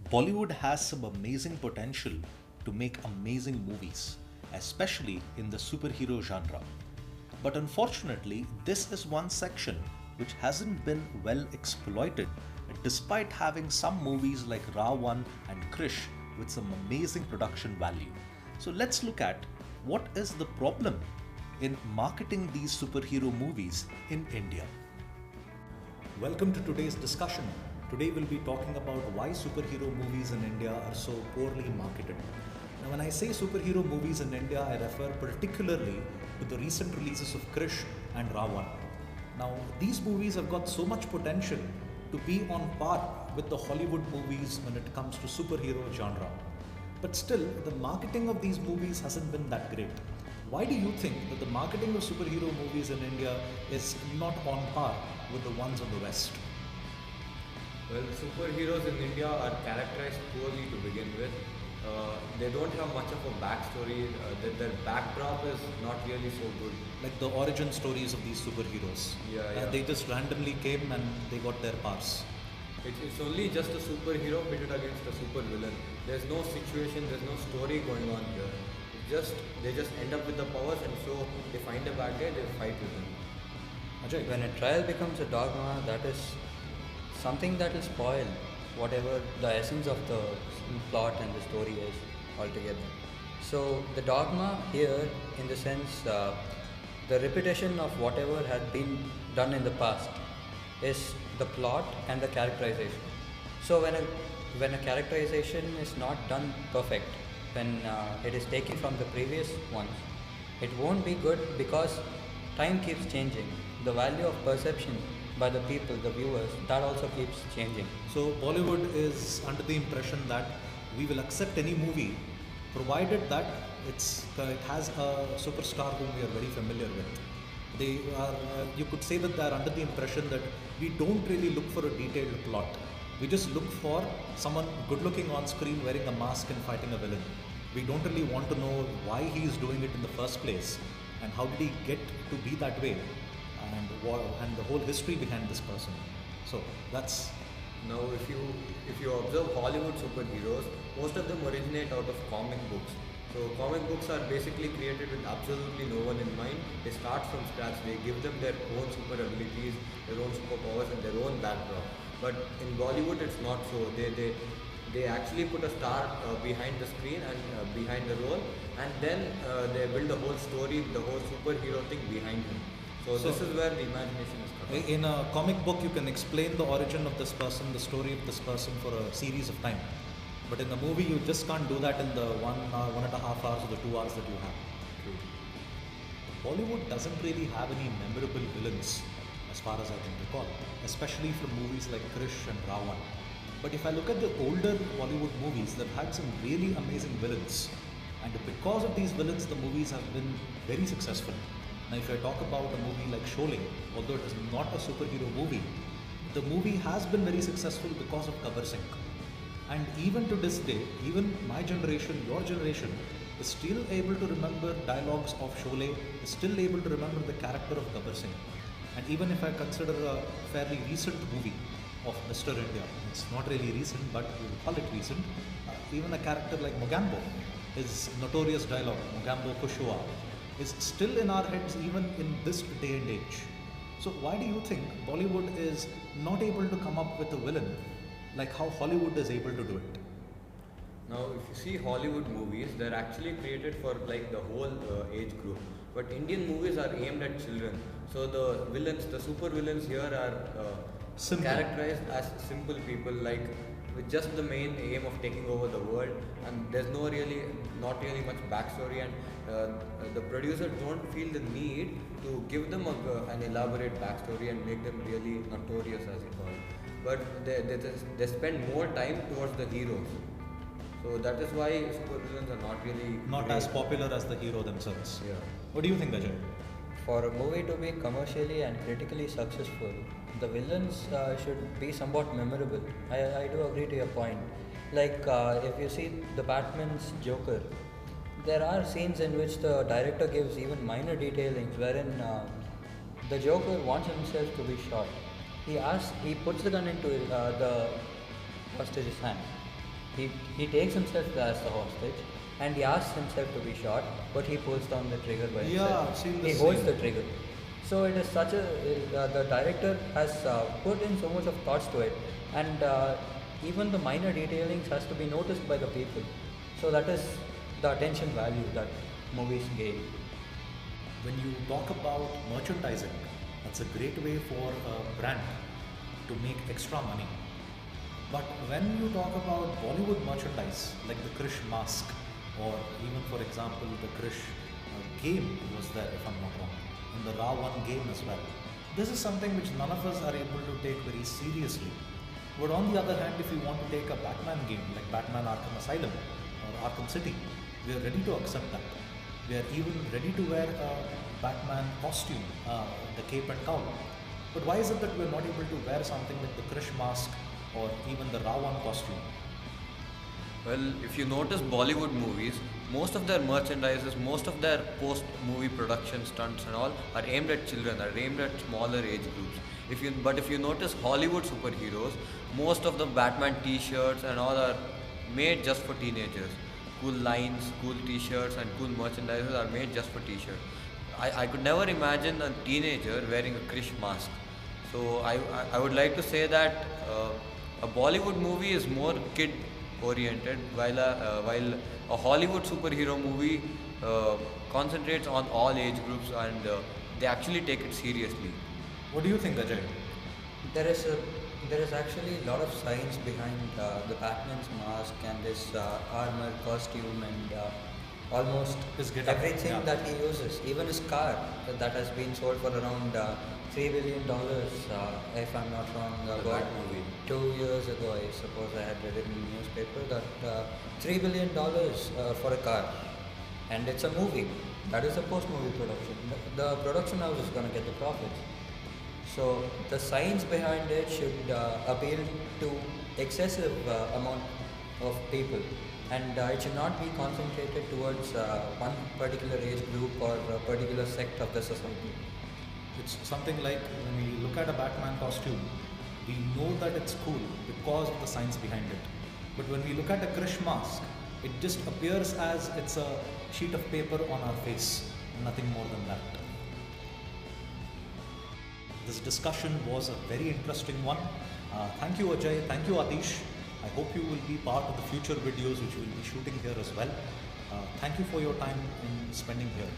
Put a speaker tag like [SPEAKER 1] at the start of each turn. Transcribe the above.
[SPEAKER 1] Bollywood has some amazing potential to make amazing movies, especially in the superhero genre. But unfortunately, this is one section which hasn't been well exploited, despite having some movies like Ra1 and Krish with some amazing production value. So let's look at what is the problem in marketing these superhero movies in India. Welcome to today's discussion. Today we'll be talking about why superhero movies in India are so poorly marketed. Now, when I say superhero movies in India, I refer particularly to the recent releases of Krish and Ra1. Now, these movies have got so much potential to be on par with the Hollywood movies when it comes to superhero genre. But still, the marketing of these movies hasn't been that great. Why do you think that the marketing of superhero movies in India is not on par with the ones of the West?
[SPEAKER 2] Well, superheroes in India are characterized poorly to begin with. They don't have much of a backstory. Their backdrop is not really so good.
[SPEAKER 1] Like the origin stories of these superheroes.
[SPEAKER 2] Yeah.
[SPEAKER 1] They just randomly came and they got their powers.
[SPEAKER 2] It's only just a superhero pitted against a supervillain. There's no situation, there's no story going on here. They just end up with the powers, and so they find a bad guy, they fight with him.
[SPEAKER 1] Ajay?
[SPEAKER 3] When a trial becomes a dogma, that is something that will spoil whatever the essence of the plot and the story is altogether. So the dogma here, in the sense, the repetition of whatever had been done in the past, is the plot and the characterization. So when a characterization is not done perfect, when it is taken from the previous ones, it won't be good because time keeps changing. The value of perception by the people, the viewers, that also keeps changing.
[SPEAKER 1] So Bollywood is under the impression that we will accept any movie provided that it has a superstar whom we are very familiar with. They are, you could say that they are under the impression that we don't really look for a detailed plot. We just look for someone good looking on screen wearing a mask and fighting a villain. We don't really want to know why he is doing it in the first place and how did he get to be that way and the whole history behind this person. So that's...
[SPEAKER 2] Now, if you observe Hollywood superheroes, most of them originate out of comic books. So comic books are basically created with absolutely no one in mind. They start from scratch. They give them their own super abilities, their own superpowers, and their own backdrop. But in Bollywood, it's not so. They actually put a star behind the screen and behind the role, and then they build the whole story, the whole superhero thing behind him. So this is where the imagination is coming.
[SPEAKER 1] In a comic book, you can explain the origin of this person, the story of this person for a series of time. But in the movie, you just can't do that in the 1.5 hours or the 2 hours that you have.
[SPEAKER 2] True.
[SPEAKER 1] Bollywood doesn't really have any memorable villains, as far as I can recall, especially from movies like Krish and Ra1. But if I look at the older Bollywood movies, they've had some really amazing villains. And because of these villains, the movies have been very successful. Now, if I talk about a movie like Sholay, although it is not a superhero movie, the movie has been very successful because of Gabbar Singh. And even to this day, even my generation, your generation, is still able to remember dialogues of Sholay, is still able to remember the character of Gabbar Singh. And even if I consider a fairly recent movie of Mr. India, it's not really recent, but we will call it recent, even a character like Mogambo, his notorious dialogue, Mogambo Kushua, is still in our heads even in this day and age. So why do you think Bollywood is not able to come up with a villain like how Hollywood is able to do it?
[SPEAKER 2] Now, if you see Hollywood movies, they're actually created for like the whole age group. But Indian movies are aimed at children. So the villains, the super villains here are characterized as simple people, like with just the main aim of taking over the world, and there's not really much backstory, and the producers don't feel the need to give them an elaborate backstory and make them really notorious, as you call it. But they spend more time towards the heroes. So that is why supervillains are not
[SPEAKER 1] as popular as the hero themselves.
[SPEAKER 2] Yeah.
[SPEAKER 1] What do you think, Ajay?
[SPEAKER 3] For a movie to be commercially and critically successful, the villains should be somewhat memorable. I do agree to your point. Like if you see the Batman's Joker, there are scenes in which the director gives even minor detailings wherein the Joker wants himself to be shot. He puts the gun into the hostage's hand. he takes himself as the hostage, and he asks himself to be shot, but he pulls down the trigger by
[SPEAKER 1] Yeah,
[SPEAKER 3] himself.
[SPEAKER 1] I've seen
[SPEAKER 3] He
[SPEAKER 1] this
[SPEAKER 3] holds
[SPEAKER 1] scene.
[SPEAKER 3] the trigger. So it is such a the director has put in so much of thoughts to it, and even the minor detailings has to be noticed by the people. So that is the attention value that movies gain.
[SPEAKER 1] When you talk about merchandising, that's a great way for a brand to make extra money. But when you talk about Bollywood merchandise, like the Krish mask, or even for example the Krish game was there, if I'm not wrong, and the Ra 1 game as well. This is something which none of us are able to take very seriously. But on the other hand, if you want to take a Batman game like Batman Arkham Asylum or Arkham City, we are ready to accept that. We are even ready to wear a Batman costume, the cape and cowl. But why is it that we're not able to wear something like the Krish mask or even the Ra 1 costume?
[SPEAKER 2] Well, if you notice Bollywood movies, most of their merchandises, most of their post-movie production stunts and all are aimed at children, are aimed at smaller age groups. But if you notice Hollywood superheroes, most of the Batman T-shirts and all are made just for teenagers. Cool lines, cool T-shirts, and cool merchandises are made just for T-shirts. I could never imagine a teenager wearing a Krish mask. So I would like to say that a Bollywood movie is more kid oriented, while a Hollywood superhero movie concentrates on all age groups, and they actually take it seriously.
[SPEAKER 1] What do you think, Ajay?
[SPEAKER 3] There is actually a lot of science behind the Batman's mask and his armor, costume, and almost
[SPEAKER 1] His getup,
[SPEAKER 3] everything
[SPEAKER 1] yeah.
[SPEAKER 3] that he uses. Even his car that has been sold for around $3 billion, if I'm not wrong.
[SPEAKER 2] The
[SPEAKER 3] About
[SPEAKER 2] Bat movie.
[SPEAKER 3] 2 years ago, I suppose I had read it in the newspaper that $3 billion for a car, and it's a movie. That is a post-movie production. The production house is going to get the profits. So the science behind it should appeal to excessive amount of people, and it should not be concentrated towards one particular age group or a particular sect of the society.
[SPEAKER 1] It's something like when we look at a Batman costume, we know that it's cool because of the science behind it. But when we look at a Krish mask, it just appears as it's a sheet of paper on our face, nothing more than that. This discussion was a very interesting one. Thank you, Ajay. Thank you, Atish. I hope you will be part of the future videos which we will be shooting here as well. Thank you for your time in spending here.